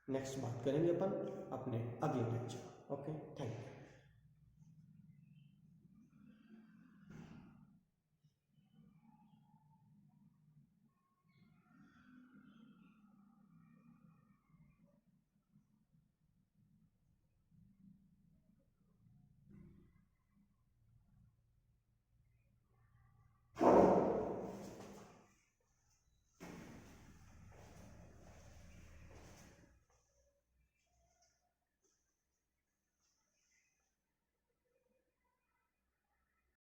नेक्स्ट बात करेंगे अपन अपने अगले लेक्चर। Okay, thank you.